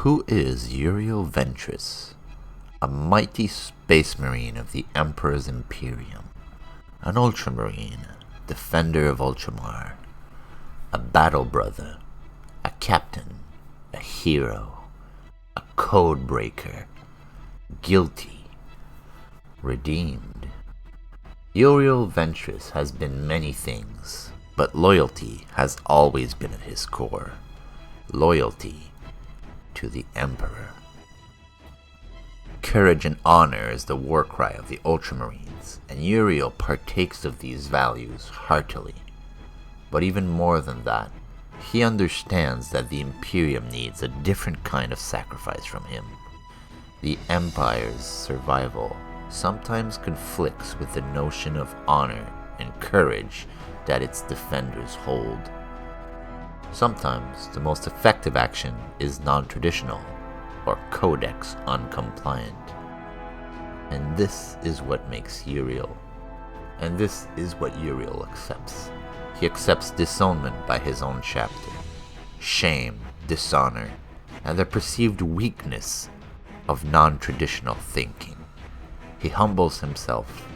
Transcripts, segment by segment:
Who is Uriel Ventris? A mighty space marine of the Emperor's Imperium, an ultramarine, defender of Ultramar, a battle brother, a captain, a hero, a code breaker, guilty, redeemed. Uriel Ventris has been many things, but loyalty has always been at his core. Loyalty to the Emperor. Courage and honor is the war cry of the Ultramarines, and Uriel partakes of these values heartily. But even more than that, he understands that the Imperium needs a different kind of sacrifice from him. The Empire's survival sometimes conflicts with the notion of honor and courage that its defenders hold. Sometimes the most effective action is non-traditional or codex uncompliant. And this is what makes Uriel. And this is what Uriel accepts. He accepts disownment by his own chapter, shame, dishonor, and the perceived weakness of non-traditional thinking. He humbles himself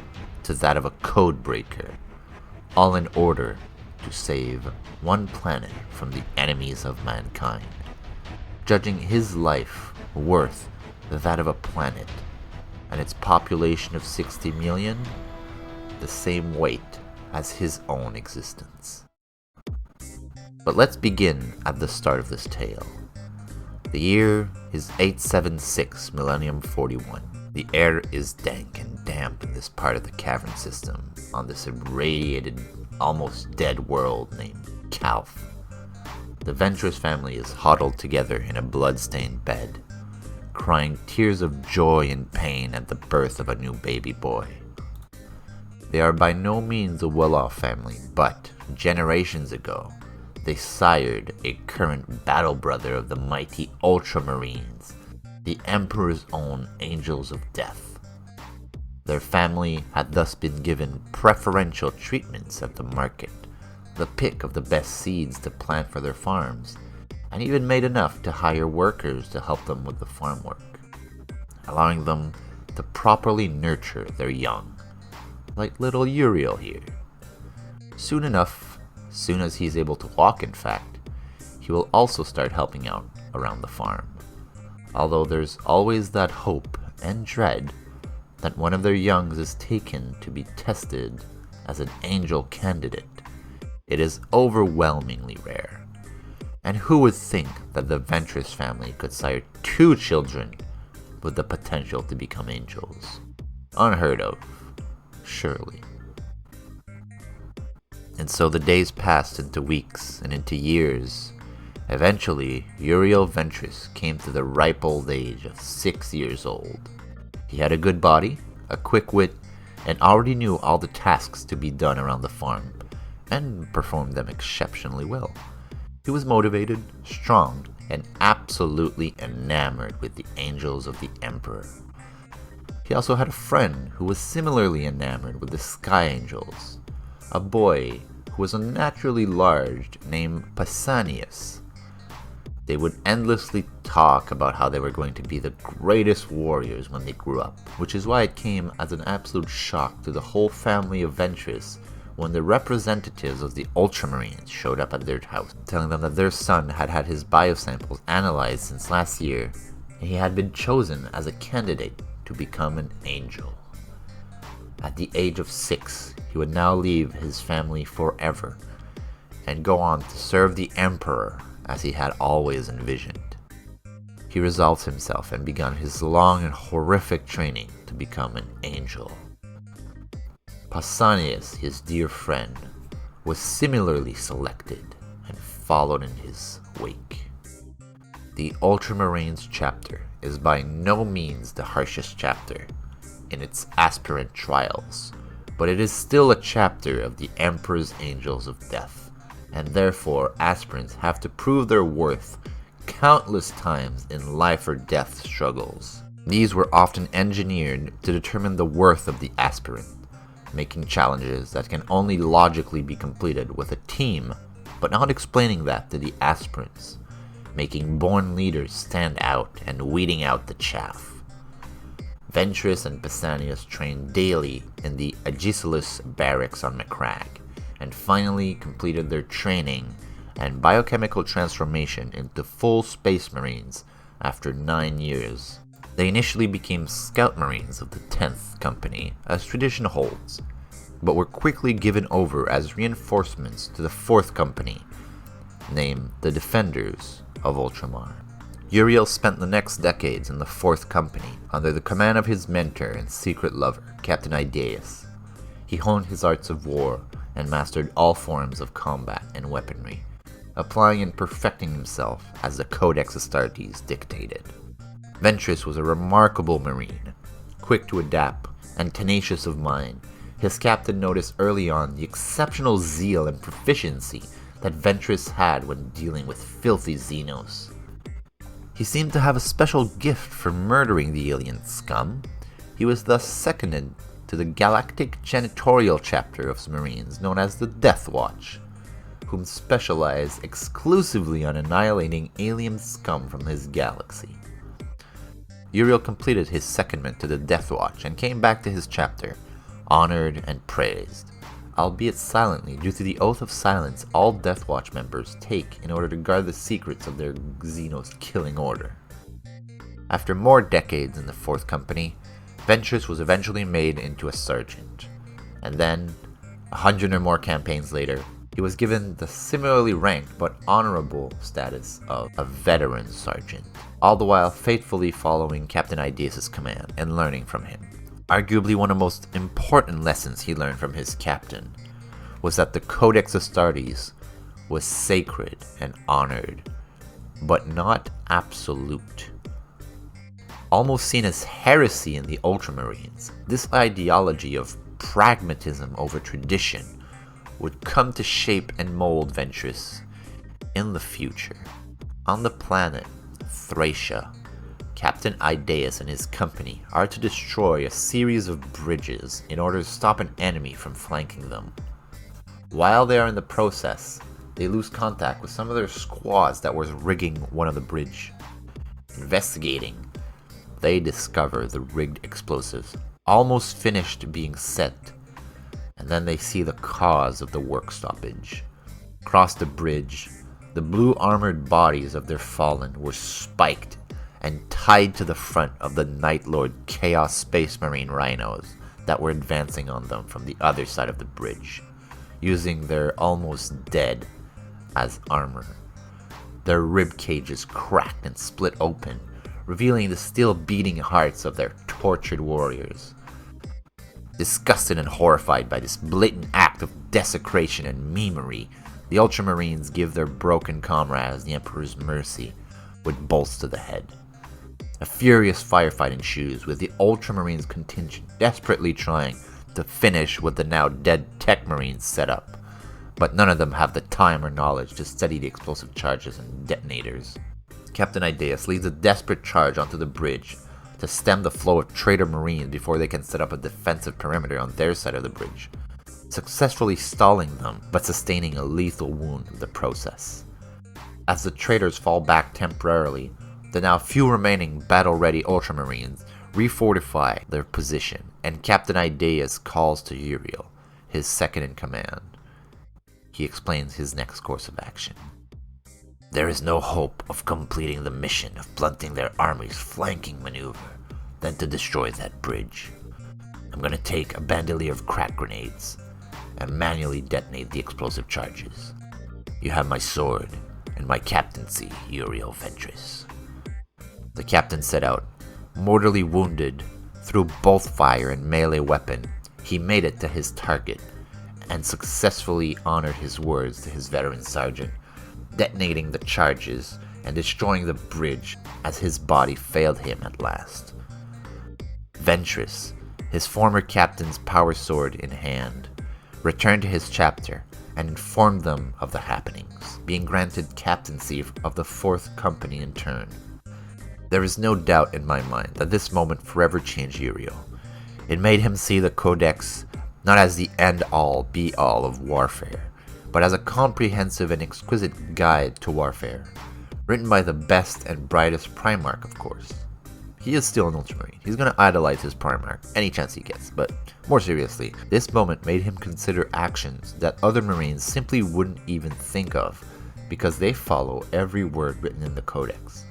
to that of a code breaker, all in order to save one planet from the enemies of mankind, judging his life worth that of a planet and its population of 60 million the same weight as his own existence. But let's begin at the start of this tale. The year is 876 Millennium 41. The air is dank and damp in this part of the cavern system, on this irradiated, almost dead world named Calf. The Ventris family is huddled together in a blood-stained bed, crying tears of joy and pain at the birth of a new baby boy. They are by no means a well-off family, but generations ago, they sired a current battle brother of the mighty Ultramarines, the Emperor's own Angels of Death. Their family had thus been given preferential treatments at the market, the pick of the best seeds to plant for their farms, and even made enough to hire workers to help them with the farm work, allowing them to properly nurture their young, like little Uriel here. Soon as he's able to walk in fact, he will also start helping out around the farm. Although there's always that hope and dread that one of their youngs is taken to be tested as an angel candidate, it is overwhelmingly rare. And who would think that the Ventris family could sire 2 children with the potential to become angels? Unheard of, surely. And so the days passed into weeks and into years. Eventually, Uriel Ventris came to the ripe old age of 6 years old. He had a good body, a quick wit, and already knew all the tasks to be done around the farm, and performed them exceptionally well. He was motivated, strong, and absolutely enamored with the angels of the Emperor. He also had a friend who was similarly enamored with the Sky Angels, a boy who was unnaturally large named Pausanias. They would endlessly talk about how they were going to be the greatest warriors when they grew up, which is why it came as an absolute shock to the whole family of Ventris when the representatives of the Ultramarines showed up at their house, telling them that their son had had his biosamples analyzed since last year, and he had been chosen as a candidate to become an angel. At the age of 6, he would now leave his family forever and go on to serve the Emperor as he had always envisioned. He resolved himself and began his long and horrific training to become an angel. Pausanias, his dear friend, was similarly selected and followed in his wake. The Ultramarines chapter is by no means the harshest chapter in its aspirant trials, but it is still a chapter of the Emperor's Angels of Death, and therefore aspirants have to prove their worth countless times in life or death struggles. These were often engineered to determine the worth of the aspirant, making challenges that can only logically be completed with a team, but not explaining that to the aspirants. making born leaders stand out and weeding out the chaff. Ventris and Pausanias trained daily in the Aegisalus barracks on Macragge, and finally completed their training and biochemical transformation into full Space Marines after 9 years. They initially became Scout Marines of the 10th Company, as tradition holds, but were quickly given over as reinforcements to the 4th Company, named the Defenders of Ultramar. Uriel spent the next decades in the 4th Company under the command of his mentor and secret lover, Captain Idaeus. He honed his arts of war and mastered all forms of combat and weaponry, applying and perfecting himself as the Codex Astartes dictated. Ventris was a remarkable Marine, quick to adapt and tenacious of mind. His captain noticed early on the exceptional zeal and proficiency that Ventris had when dealing with filthy Xenos. He seemed to have a special gift for murdering the alien scum. He was thus seconded to the Galactic Janitorial chapter of Marines known as the Death Watch, whom specialized exclusively on annihilating alien scum from his galaxy. Uriel completed his secondment to the Death Watch and came back to his chapter, honored and praised, albeit silently due to the oath of silence all Death Watch members take in order to guard the secrets of their Xenos killing order. After more decades in the 4th Company, Ventris was eventually made into a sergeant, and then, 100 or more campaigns later, he was given the similarly ranked but honorable status of a veteran sergeant, all the while faithfully following Captain Idaeus' command and learning from him. Arguably one of the most important lessons he learned from his captain was that the Codex Astartes was sacred and honored, but not absolute. Almost seen as heresy in the Ultramarines, this ideology of pragmatism over tradition would come to shape and mold Ventris in the future. On the planet Thracia, Captain Idaeus and his company are to destroy a series of bridges in order to stop an enemy from flanking them. While they are in the process, they lose contact with some of their squads that was rigging one of the bridge. Investigating, they discover the rigged explosives almost finished being set, and then they see the cause of the work stoppage. Across the bridge, the blue armored bodies of their fallen were spiked and tied to the front of the Night Lord Chaos Space Marine rhinos that were advancing on them from the other side of the bridge, using their almost dead as armor. Their rib cages cracked and split open, revealing the still beating hearts of their tortured warriors. Disgusted and horrified by this blatant act of desecration and memery, the Ultramarines give their broken comrades the Emperor's mercy with bolts to the head. A furious firefight ensues, with the Ultramarines contingent desperately trying to finish what the now dead Tech Marines set up, but none of them have the time or knowledge to study the explosive charges and detonators. Captain Idaeus leads a desperate charge onto the bridge to stem the flow of traitor Marines before they can set up a defensive perimeter on their side of the bridge, successfully stalling them but sustaining a lethal wound in the process. As the traitors fall back temporarily, the now few remaining battle-ready Ultramarines refortify their position, and Captain Idaeus calls to Uriel, his second-in-command. He explains his next course of action. There is no hope of completing the mission of blunting their army's flanking maneuver than to destroy that bridge. I'm gonna take a bandolier of crack grenades and manually detonate the explosive charges. You have my sword and my captaincy, Uriel Ventris. The captain set out, mortally wounded. Through both fire and melee weapon, he made it to his target and successfully honored his words to his veteran sergeant, detonating the charges and destroying the bridge as his body failed him at last. Ventris, his former captain's power sword in hand, returned to his chapter and informed them of the happenings, being granted captaincy of the 4th Company in turn. There is no doubt in my mind that this moment forever changed Uriel. It made him see the Codex not as the end-all, be-all of warfare, but as a comprehensive and exquisite guide to warfare, written by the best and brightest Primarch, of course. He is still an Ultramarine. He's going to idolize his Primarch any chance he gets, but more seriously, this moment made him consider actions that other Marines simply wouldn't even think of, because they follow every word written in the Codex.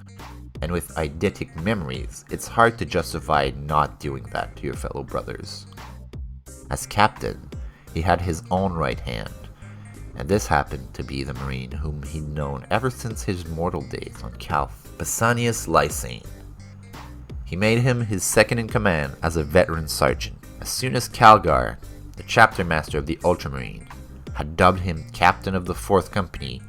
And with eidetic memories, it's hard to justify not doing that to your fellow brothers. As captain, he had his own right hand, and this happened to be the Marine whom he'd known ever since his mortal days on Calth, Pausanias Lysane. He made him his second in command as a veteran sergeant. As soon as Calgar, the chapter master of the Ultramarine, had dubbed him captain of the 4th Company,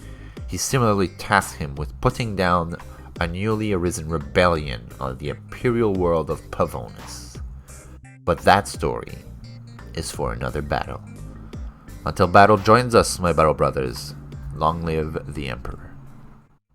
he similarly tasked him with putting down a newly arisen rebellion on the imperial world of Pavonis. But that story is for another battle. Until battle joins us, my battle brothers, long live the Emperor.